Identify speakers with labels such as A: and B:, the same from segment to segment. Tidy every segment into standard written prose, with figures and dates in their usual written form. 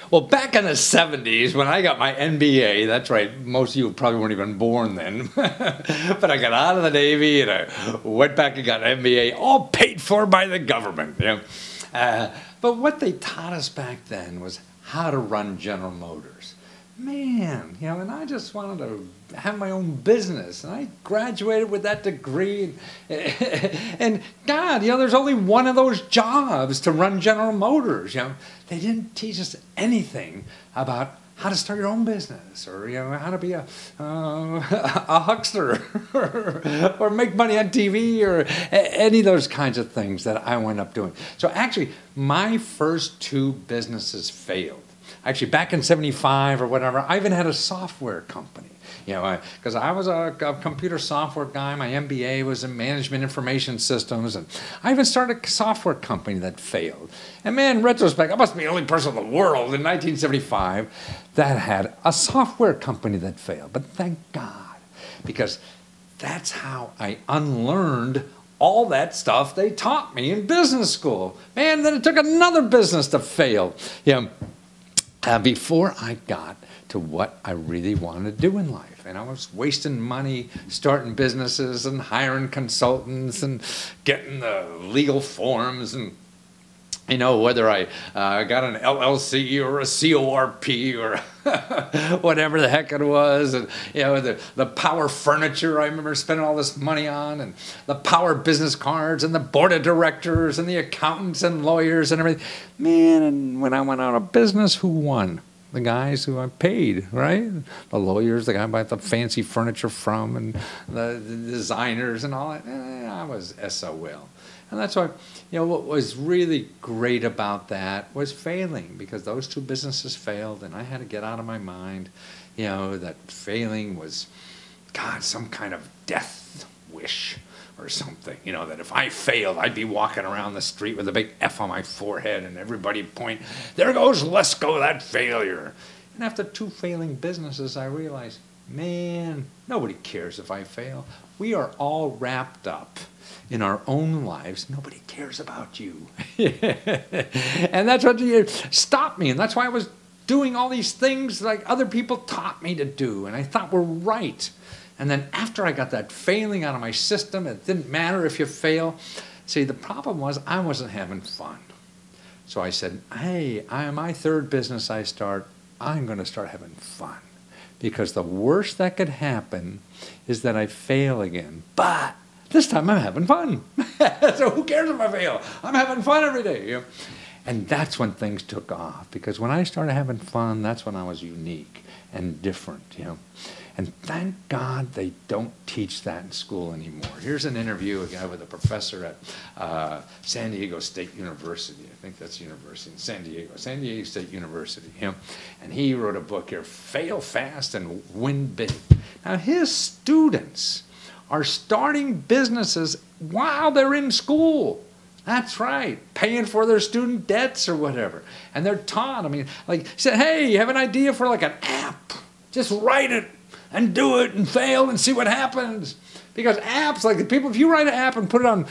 A: Well, back in the 70s, when I got my MBA, that's right, most of you probably weren't even born then, but I got out of the Navy and I went back and got an MBA, all paid for by the government. But what they taught us back then was how to run General Motors. Man, and I just wanted to have my own business, and I graduated with that degree, and God, there's only one of those jobs to run General Motors. They didn't teach us anything about how to start your own business, or how to be a huckster, or make money on TV, or any of those kinds of things that I wound up doing. So actually, my first two businesses failed. Actually, back in '75 or whatever, I even had a software company. Because I was a computer software guy. My MBA was in management information systems, and I even started a software company that failed. And man, in retrospect, I must be the only person in the world in 1975 that had a software company that failed. But thank God, because that's how I unlearned all that stuff they taught me in business school. Man, then it took another business to fail. Before I got to what I really wanted to do in life. And I was wasting money starting businesses and hiring consultants and getting the legal forms and, whether I got an LLC or a CORP or whatever the heck it was. And, the Power furniture I remember spending all this money on, and the Power business cards and the board of directors and the accountants and lawyers and everything. Man, and when I went out of business, who won? The guys who I paid, right? The lawyers, the guy I bought the fancy furniture from, and the designers and all that. I was SOL. And that's why, what was really great about that was failing, because those two businesses failed, and I had to get out of my mind, that failing was, God, some kind of death wish or something, that if I failed, I'd be walking around the street with a big F on my forehead and everybody point, there goes Lesko, that failure. And after two failing businesses, I realized, man, nobody cares if I fail. We are all wrapped up in our own lives. Nobody cares about you. And that's what stopped me. And that's why I was doing all these things like other people taught me to do and I thought were right. And then after I got that failing out of my system, it didn't matter if you fail. See, the problem was I wasn't having fun. So I said, hey, my third business I start, I'm going to start having fun. Because the worst that could happen is that I fail again. But this time I'm having fun. So who cares if I fail? I'm having fun every day. And that's when things took off. Because when I started having fun, that's when I was unique and different. And thank God they don't teach that in school anymore. Here's an interview, a guy with a professor at San Diego State University. I think that's university in San Diego State University. And he wrote a book here, Fail Fast and Win Big. Now his students are starting businesses while they're in school. That's right, paying for their student debts or whatever. And they're taught, like, he said, hey, you have an idea for like an app? Just write it and do it and fail and see what happens. Because apps, like the people, if you write an app and put it on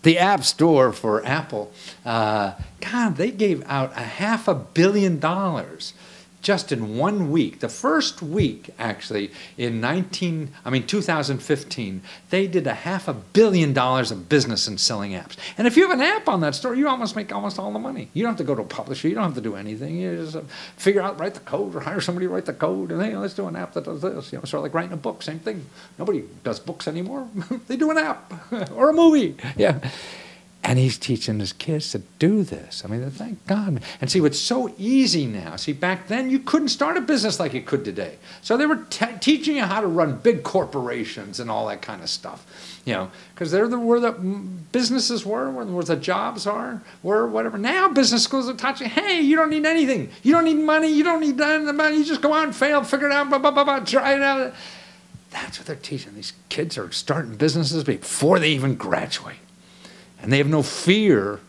A: the App Store for Apple, God, they gave out $500 million just in 1 week. The first week, actually, in 2015, they did $500 million of business in selling apps. And if you have an app on that store, you almost make almost all the money. You don't have to go to a publisher. You don't have to do anything. You just figure out, write the code, or hire somebody to write the code, and hey, let's do an app that does this. Sort of like writing a book, same thing. Nobody does books anymore. They do an app or a movie. Yeah. And he's teaching his kids to do this. Thank God. And see, it's so easy now. See, back then, you couldn't start a business like you could today. So they were teaching you how to run big corporations and all that kind of stuff. Because they're where the businesses were, where the jobs were, whatever. Now business schools are teaching, hey, you don't need anything. You don't need money. You don't need money. You just go out and fail, figure it out, blah, blah, blah, blah, try it out. That's what they're teaching. These kids are starting businesses before they even graduate. And they have no fear,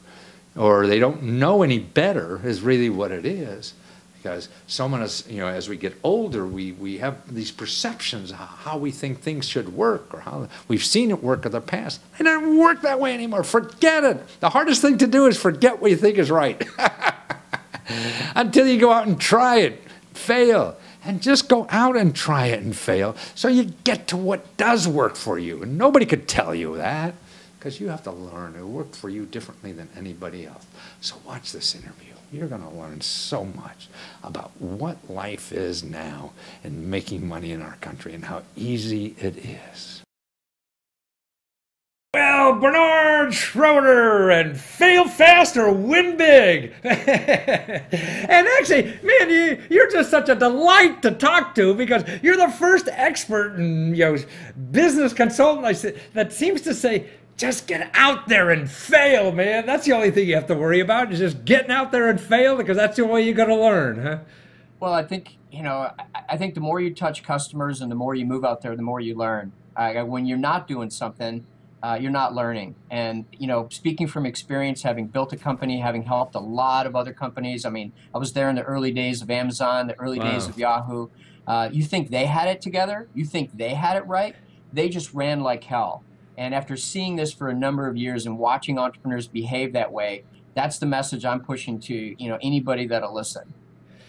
A: or they don't know any better, is really what it is. Because someone is, as we get older, we have these perceptions of how we think things should work, or how we've seen it work in the past. It doesn't work that way anymore. Forget it. The hardest thing to do is forget what you think is right. until you go out and try it, fail. And just go out and try it and fail so you get to what does work for you. And nobody could tell you that because you have to learn. It worked for you differently than anybody else. So watch this interview. You're going to learn so much about what life is now and making money in our country and how easy it is. Well, Bernard Schroeder, and fail fast or win big. And actually, man, you're just such a delight to talk to because you're the first expert in business consultant that seems to say, just get out there and fail, man. That's the only thing you have to worry about is just getting out there and fail because that's the way you're going to learn, huh?
B: Well, I think, I think the more you touch customers and the more you move out there, the more you learn. When you're not doing something, you're not learning. And, speaking from experience, having built a company, having helped a lot of other companies, I mean, I was there in the early days of Amazon, the early days of Yahoo. You think they had it together? You think they had it right? They just ran like hell. And after seeing this for a number of years and watching entrepreneurs behave that way, that's the message I'm pushing to, anybody that'll listen.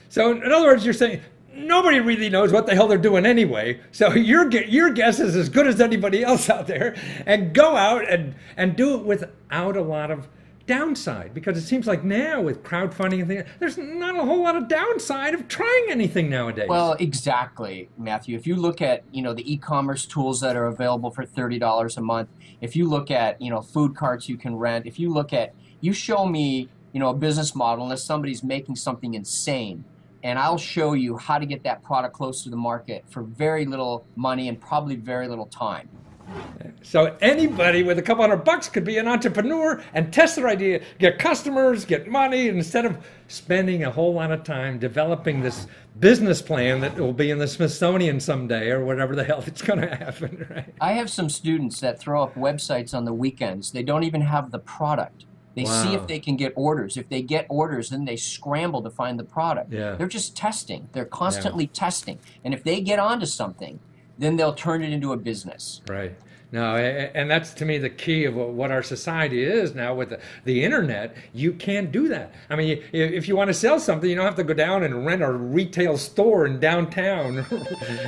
A: So in other words, you're saying nobody really knows what the hell they're doing anyway. So your guess is as good as anybody else out there. And go out and do it without a lot of downside. Because it seems like now with crowdfunding and things, there's not a whole lot of downside of trying anything nowadays.
B: Well, exactly, Matthew. If you look at, the e-commerce tools that are available for $30 a month, if you look at, food carts you can rent, if you look at, you show me, a business model unless somebody's making something insane, and I'll show you how to get that product close to the market for very little money and probably very little time.
A: So anybody with a couple $100 could be an entrepreneur and test their idea, get customers, get money, instead of spending a whole lot of time developing this business plan that will be in the Smithsonian someday or whatever the hell it's going to happen, right?
B: I have some students that throw up websites on the weekends. They don't even have the product. They see if they can get orders. If they get orders, then they scramble to find the product.
A: Yeah.
B: They're just testing. They're constantly testing. And if they get onto something, then they'll turn it into a business.
A: Right. No, and that's to me the key of what our society is now with the internet. You can't do that. I mean, if you want to sell something, you don't have to go down and rent a retail store in downtown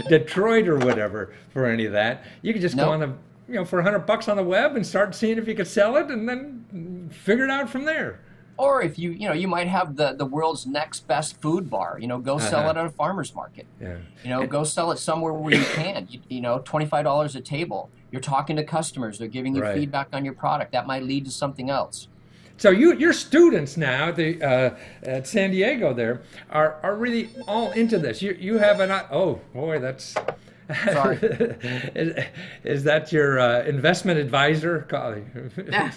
A: Detroit or whatever for any of that. You can just go on the, for $100 on the web and start seeing if you could sell it and then figure it out from there.
B: Or if you might have the world's next best food bar, go sell it at a farmer's market.
A: Yeah.
B: Go sell it somewhere where you can, $25 a table. You're talking to customers. They're giving you feedback on your product. That might lead to something else.
A: So your students now at San Diego there are really all into this. You have oh boy, that's
B: sorry.
A: Is that your investment advisor?
B: Yeah.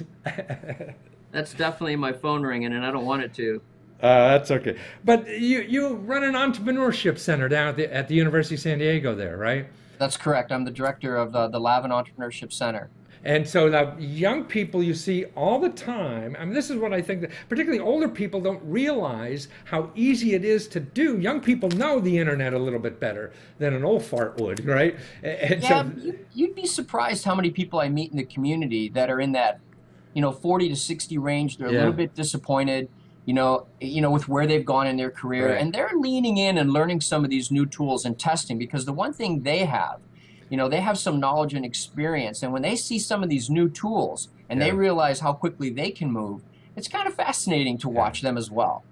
B: That's definitely my phone ringing, and I don't want it to.
A: That's okay. But you run an entrepreneurship center down at the University of San Diego there, right?
B: That's correct. I'm the director of the Lavin Entrepreneurship Center.
A: And so now young people you see all the time, I mean, this is what I think that particularly older people don't realize how easy it is to do. Young people know the internet a little bit better than an old fart would, right? And
B: yeah, you'd be surprised how many people I meet in the community that are in that 40 to 60 range. They're a little bit disappointed, with where they've gone in their career. And they're leaning in and learning some of these new tools and testing because the one thing they have, they have some knowledge and experience. And when they see some of these new tools and they realize how quickly they can move, it's kind of fascinating to watch them as well.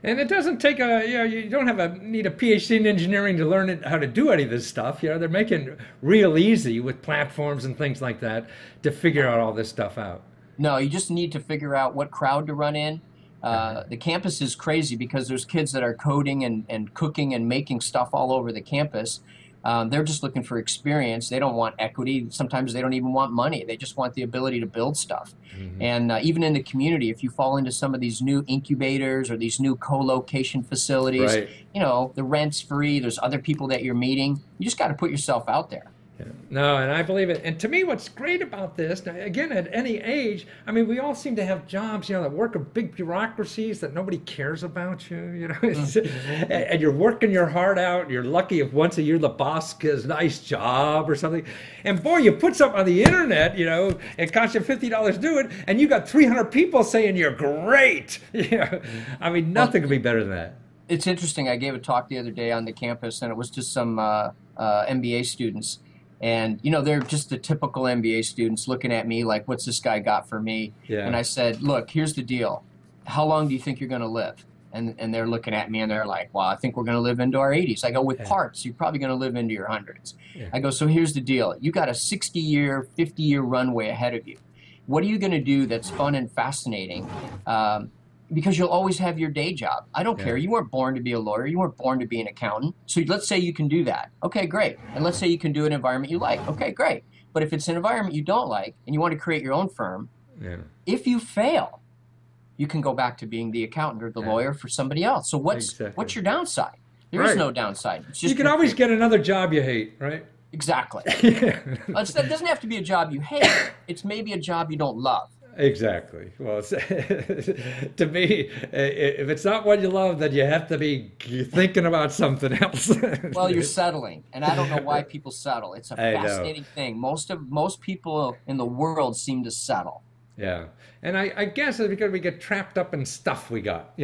A: And it doesn't take you don't need a PhD in engineering to learn how to do any of this stuff. They're making it real easy with platforms and things like that to figure out all this stuff out.
B: No, you just need to figure out what crowd to run in. The campus is crazy because there's kids that are coding and cooking and making stuff all over the campus. They're just looking for experience. They don't want equity. Sometimes they don't even want money. They just want the ability to build stuff. And even in the community, if you fall into some of these new incubators or these new co-location facilities, the rent's free. There's other people that you're meeting. You just got to put yourself out there.
A: No, and I believe it. And to me, what's great about this, now, again, at any age, I mean, we all seem to have jobs, that work of big bureaucracies that nobody cares about you, and you're working your heart out. You're lucky if once a year the boss gives a nice job or something. And boy, you put something on the internet, it costs you $50 to do it, and you got 300 people saying you're great. I mean, nothing could be better than that.
B: It's interesting. I gave a talk the other day on the campus, and it was to some MBA students. And, they're just the typical MBA students looking at me like, what's this guy got for me? Yeah. And I said, look, here's the deal. How long do you think you're going to live? And they're looking at me and they're like, well, I think we're going to live into our 80s. I go, with parts, you're probably going to live into your hundreds. Yeah. I go, so here's the deal. You got a 60-year, 50-year runway ahead of you. What are you going to do that's fun and fascinating? Because you'll always have your day job. I don't care. You weren't born to be a lawyer. You weren't born to be an accountant. So let's say you can do that. Okay, great. And let's say you can do an environment you like. Okay, great. But if it's an environment you don't like and you want to create your own firm, if you fail, you can go back to being the accountant or the lawyer for somebody else. So what's your downside? There is no downside. It's just
A: you can always get another job you hate, right?
B: Exactly. It doesn't have to be a job you hate. It's maybe a job you don't love.
A: Exactly. Well, to me, if it's not what you love, then you have to be thinking about something else.
B: Well, you're settling, and I don't know why people settle. It's a fascinating thing. Most people in the world seem to settle.
A: Yeah. And I guess it's because we get trapped up in stuff we got,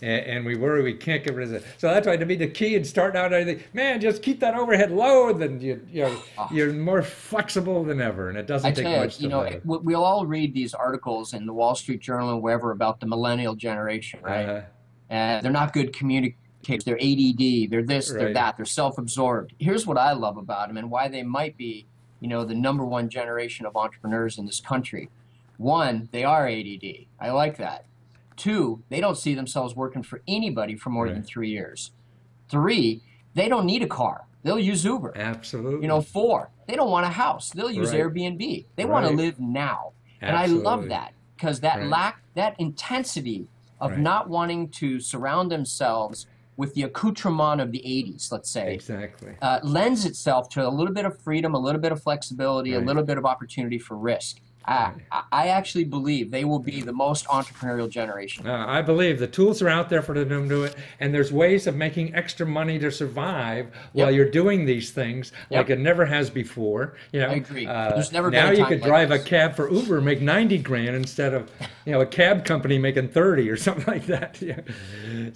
A: and we worry we can't get rid of it. So that's why, to me, the key in starting out anything, man, just keep that overhead low, and then you're more flexible than ever, and it doesn't take much to learn.
B: We'll all read these articles in the Wall Street Journal and wherever about the millennial generation, right? And they're not good communicators. They're ADD. They're this. They're that. They're self-absorbed. Here's what I love about them and why they might be, the #1 generation of entrepreneurs in this country. 1, they are ADD. I like that. 2, they don't see themselves working for anybody for more than 3 years. 3, they don't need a car. They'll use Uber.
A: Absolutely.
B: 4, they don't want a house. They'll use Airbnb. They want to live now. And I love that because that intensity of not wanting to surround themselves with the accoutrement of the 80s, let's say, lends itself to a little bit of freedom, a little bit of flexibility, a little bit of opportunity for risk. I actually believe they will be the most entrepreneurial generation.
A: I believe the tools are out there for them to do it, and there's ways of making extra money to survive while you're doing these things like it never has before.
B: I agree. There's never been a
A: now
B: time
A: you could
B: like
A: drive
B: this.
A: a cab for Uber and make 90 grand instead of a cab company making 30 or something like that.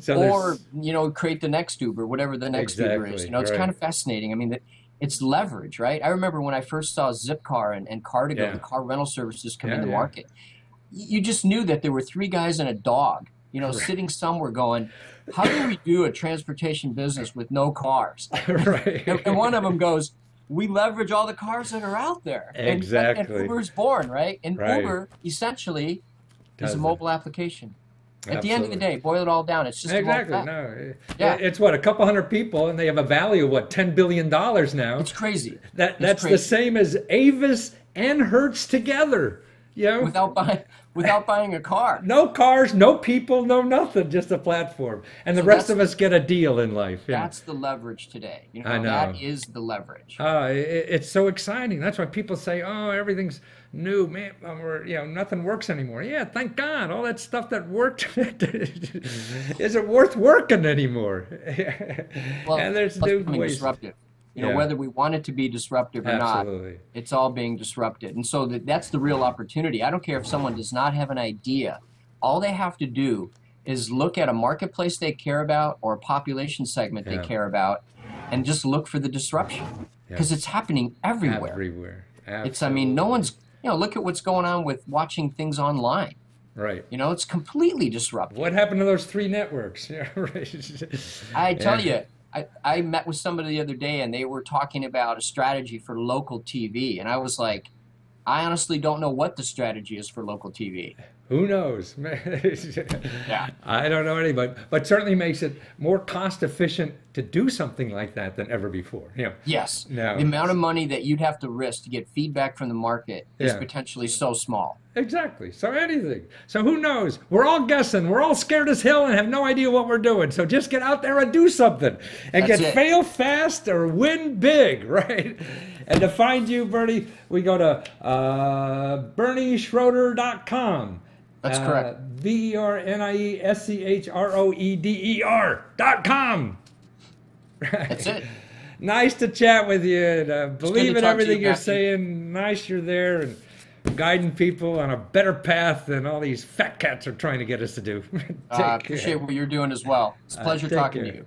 A: So
B: or create the next Uber, whatever the next Uber is. It's kind of fascinating. I mean, it's leverage, right? I remember when I first saw Zipcar and Car2Go, the car rental services come into market. You just knew that there were 3 guys and a dog, sitting somewhere going, how do we do a transportation business with no cars? And one of them goes, we leverage all the cars that are out there.
A: Exactly.
B: And Uber's born, right? And Uber essentially is a mobile application. At the end of the day, boil it all down. It's just
A: it's what, a couple hundred people, and they have a value of what, $10 billion now.
B: It's crazy.
A: That's crazy. The same as Avis and Hertz together.
B: Without buying a car.
A: No cars, no people, no nothing, just a platform. And the rest of us get a deal in life.
B: That's the leverage today.
A: I know.
B: That is the leverage.
A: It's so exciting. That's why people say, oh, everything's new, man, nothing works anymore. Yeah, thank God. All that stuff that worked isn't worth working anymore.
B: Well,
A: and there's new ways.
B: Disruptive. Whether we want it to be disruptive or not, it's all being disrupted. And so that's the real opportunity. I don't care if someone does not have an idea. All they have to do is look at a marketplace they care about or a population segment they care about and just look for the disruption. Because it's happening everywhere.
A: Everywhere.
B: Absolutely. No one's, look at what's going on with watching things online.
A: Right.
B: It's completely disruptive.
A: What happened to those 3 networks?
B: I tell you, I met with somebody the other day, and they were talking about a strategy for local TV. And I was like, I honestly don't know what the strategy is for local TV.
A: Who knows? I don't know anybody, but certainly makes it more cost efficient to do something like that than ever before.
B: Yes. The amount of money that you'd have to risk to get feedback from the market is potentially so small.
A: Exactly. So anything. So who knows? We're all guessing. We're all scared as hell and have no idea what we're doing. So just get out there and do something and fail fast or win big, right? And to find you, Bernie, we go to BernieSchroeder.com.
B: That's correct.
A: BernieSchroeder.com.
B: That's it.
A: Nice to chat with you. And, believe in everything you're
B: Matthew.
A: saying. Nice you're there and guiding people on a better path than all these fat cats are trying to get us to do.
B: I appreciate what you're doing as well. It's a pleasure talking to you.